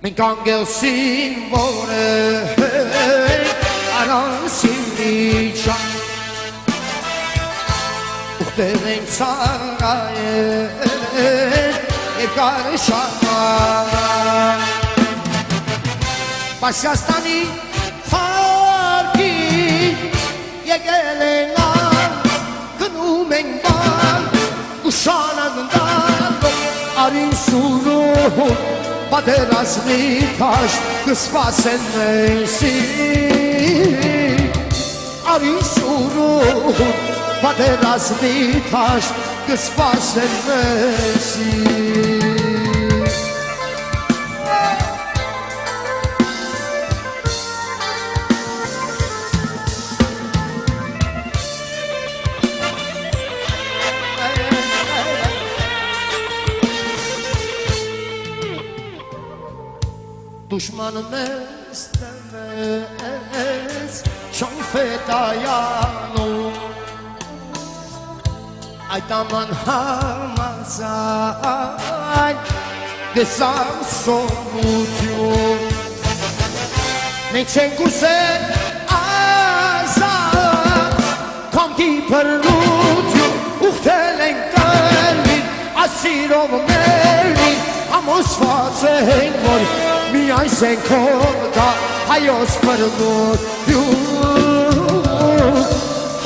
Մենք անգելսին որ արանսին միջան ուղտեղ ենք ծառայել երկար շարժան Պասկաստանի խարկին եկել են գնում ենք բան ուշանանդան արին սուրոն պատերազմի թաշտ կսպասեն մեզի արին սուրոն պատերազմի թաշտ կսպասեն մեզի Düşmanın istemez Şan fedayanım Aydaman harmazan Desam sonucu Neçen güzel azan Tam ki perlucu Uhtelen kalbin Asirov mermin Amos fazen gol Mi ai sen corda Hayos perdut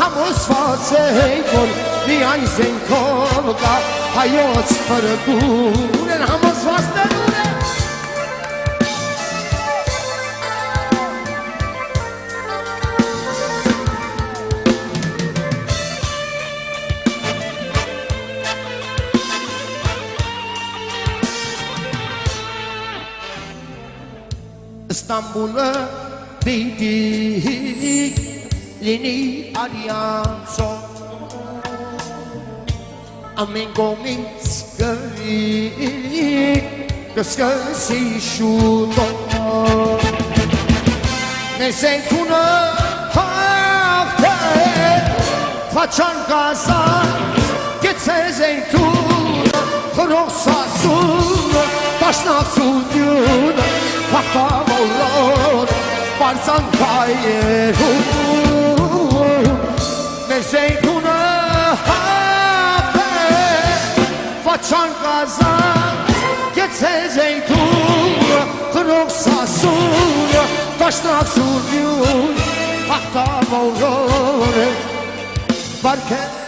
Amos fazen gol Mi ai sen corda Hayos perdut Amos fazen gol İstanbul'a değdik Yeni Alianzo Amigo Minskari Kıskası şuto Ne zeytunu hafta Façan gaza Geçse zeytun Kıroksa sunu Taşnak suyunu Vakta olur Varsan kayru Ne zeytunu hafe Façan kazan Geçse zeytun Kırıksa suyu Taşnak suyun Vakta olur Varken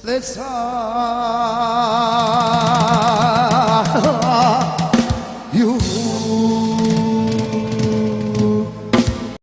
Let's you